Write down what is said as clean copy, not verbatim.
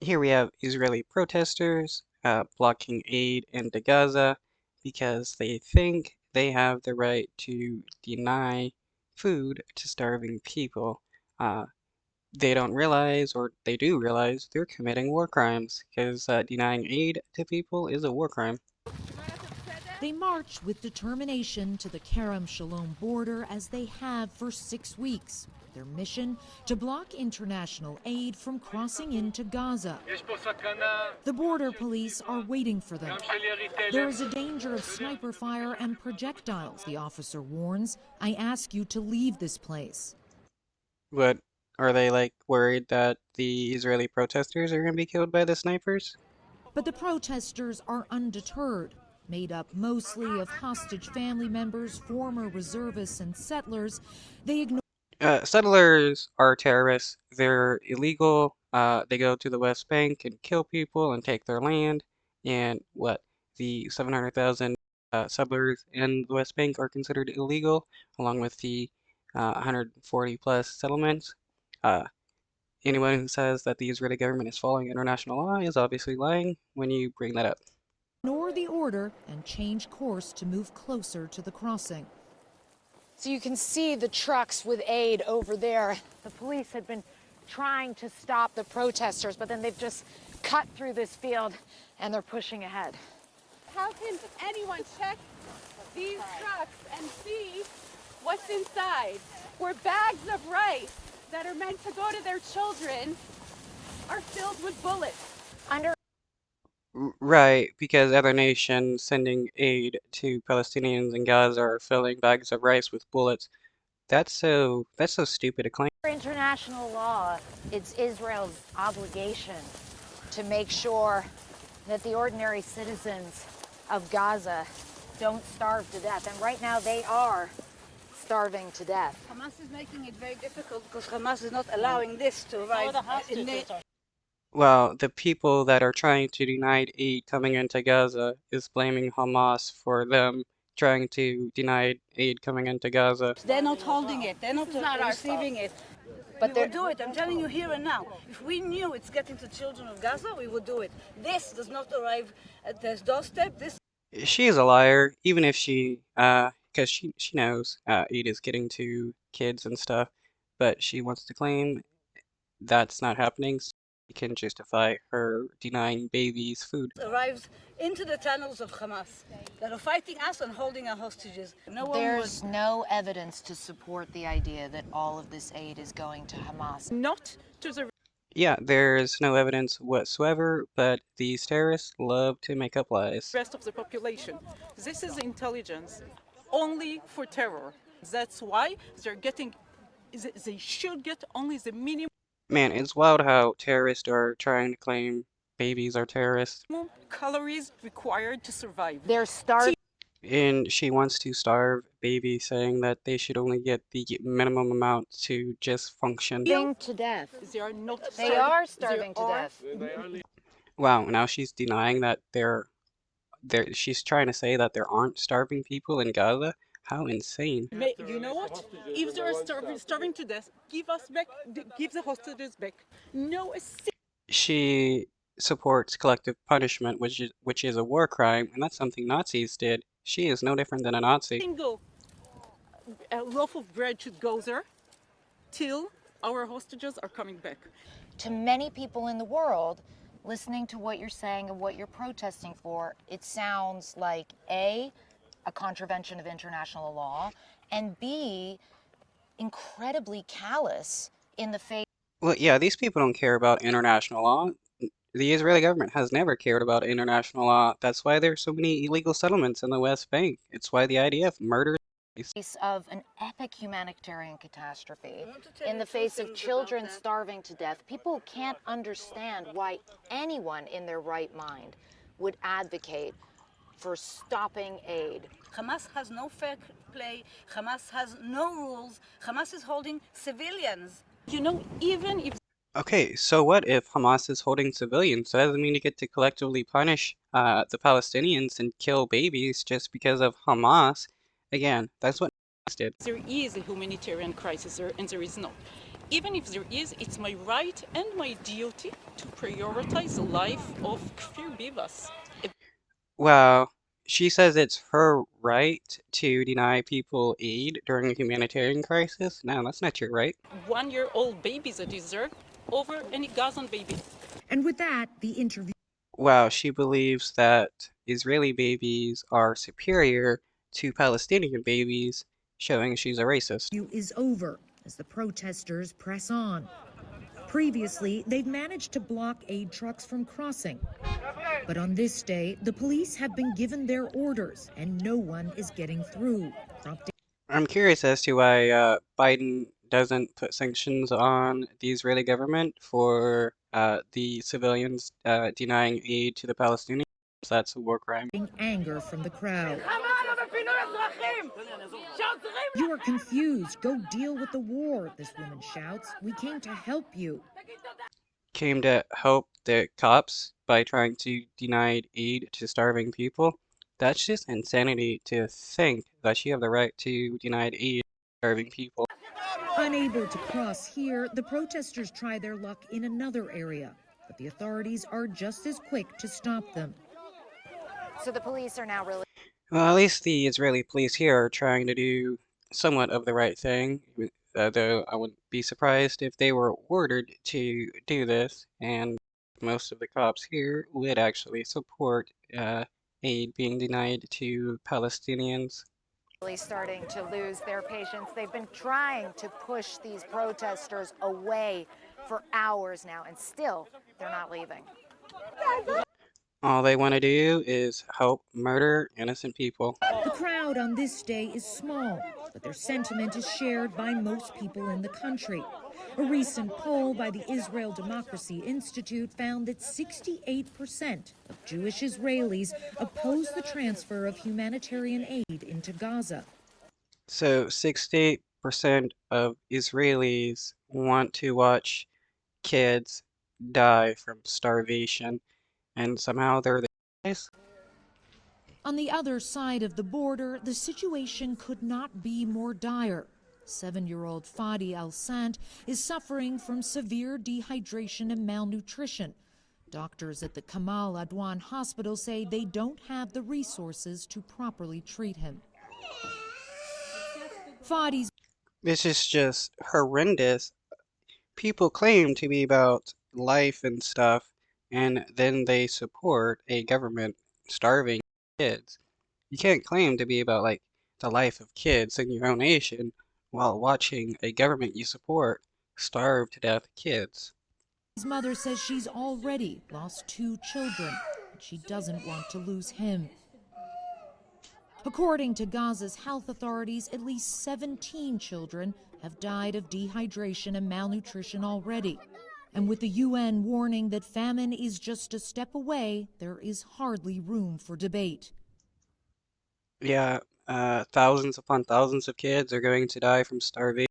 Here we have Israeli protesters blocking aid into Gaza because they think they have the right to deny food to starving people. Uh, they don't realize, or they do realize, they're committing war crimes because denying aid to people is a war crime. They march with determination to the Kerem Shalom border as they have for 6 weeks. Their mission, to block international aid from crossing into Gaza. The border police are waiting for them. There is a danger of sniper fire and projectiles, the officer warns. I ask you to leave this place. But are they like worried that the Israeli protesters are going to be killed by the snipers? But the protesters are undeterred, made up mostly of hostage family members, former reservists, and settlers. They ignore. Settlers are terrorists. They're illegal. They go to the West Bank and kill people and take their land. And what? The 700,000 settlers in the West Bank are considered illegal, along with the 140 plus settlements. Uh, Anyone who says that the Israeli government is following international law is obviously lying when you bring that up. Ignore the order and change course to move closer to the crossing. So you can see the trucks with aid over there. The police had been trying to stop the protesters, but then they've just cut through this field and they're pushing ahead. How can anyone check these trucks and see what's inside? Where bags of rice that are meant to go to their children are filled with bullets. Right, because other nations sending aid to Palestinians in Gaza are filling bags of rice with bullets. That's so stupid to claim. Under international law, it's Israel's obligation to make sure that the ordinary citizens of Gaza don't starve to death. And right now they are starving to death. Hamas is making it very difficult because Hamas is not allowing this to arrive. Well, the people that are trying to deny aid coming into Gaza is blaming Hamas for them trying to deny aid coming into Gaza. They're not holding it. They're not receiving it. But they will do it. I'm telling you here and now. If we knew it's getting to children of Gaza, we would do it. This does not arrive at their doorstep. She is a liar, even if she, because she knows aid is getting to kids and stuff, but she wants to claim that's not happening. So she can justify her denying babies food. Arrives into the tunnels of Hamas that are fighting us and holding our hostages. There's no evidence to support the idea that all of this aid is going to Hamas. Not to the Yeah, there's no evidence whatsoever, but these terrorists love to make up lies. rest of the population. This is intelligence only for terror. That's why they should get only the minimum Man, it's wild how terrorists are trying to claim babies are terrorists. calories required to survive. They're starving And she wants to starve babies, saying that they should only get the minimum amount to just function. to death. They are not They are starving to death. Wow, now she's denying that she's trying to say that there aren't starving people in Gaza? How insane. You know what? If they are starving to death, give us back, give the hostages back. No, She supports collective punishment, which is a war crime, and that's something Nazis did. She is no different than a Nazi. single loaf of bread should go there till our hostages are coming back. To many people in the world, listening to what you're saying and what you're protesting for, it sounds like A, a contravention of international law, and B, incredibly callous in the face. Well, yeah, these people don't care about international law. The Israeli government has never cared about international law. That's why there's so many illegal settlements in the West Bank. It's why the IDF murders. Of an epic humanitarian catastrophe, in the face of children starving to death, people can't understand why anyone in their right mind would advocate for stopping aid. Hamas has no fair play. Hamas has no rules. Hamas is holding civilians. You know, even if Okay, so what if Hamas is holding civilians? That doesn't mean you get to collectively punish the Palestinians and kill babies just because of Hamas. Again, that's what Hamas did. there is a humanitarian crisis there, and there is not. Even if there is, it's my right and my duty to prioritize the life of Kfir Bibas, a Well, she says it's her right to deny people aid during a humanitarian crisis. No, that's not your right. 1-year-old baby that is there over any Gazan baby. And with that, the interview Well, she believes that Israeli babies are superior to Palestinian babies, showing she's a racist. is over as the protesters press on. Previously, they've managed to block aid trucks from crossing. But on this day, the police have been given their orders and no one is getting through, prompting I'm curious as to why Biden doesn't put sanctions on the Israeli government for the civilians denying aid to the Palestinians. That's a war crime. anger from the crowd. You are confused. Go deal with the war, this woman shouts. We came to help you. Came to help the cops by trying to deny aid to starving people. That's just insanity to think that you have the right to deny aid to starving people. Unable to cross here, the protesters try their luck in another area, but the authorities are just as quick to stop them. So the police are now really. Well, at least the Israeli police here are trying to do somewhat of the right thing, though I wouldn't be surprised if they were ordered to do this, and most of the cops here would actually support aid being denied to Palestinians. Really starting to lose their patience. They've been trying to push these protesters away for hours now, and still they're not leaving. All they want to do is help murder innocent people. The crowd on this day is small, but their sentiment is shared by most people in the country. A recent poll by the Israel Democracy Institute found that 68% of Jewish Israelis oppose the transfer of humanitarian aid into Gaza. So 68% of Israelis want to watch kids die from starvation, and somehow they're the guys. On the other side of the border, the situation could not be more dire. 7-year-old Fadi Al-Sant is suffering from severe dehydration and malnutrition. Doctors at the Kamal Adwan hospital say they don't have the resources to properly treat him. Fadi's This is just horrendous. People claim to be about life and stuff, and then they support a government starving kids. You can't claim to be about like the life of kids in your own nation while watching a government you support starve to death kids. mother says she's already lost 2 children, but she doesn't want to lose him. According to Gaza's health authorities, at least 17 children have died of dehydration and malnutrition already. And with the UN warning that famine is just a step away, there is hardly room for debate. Yeah, thousands upon thousands of kids are going to die from starvation.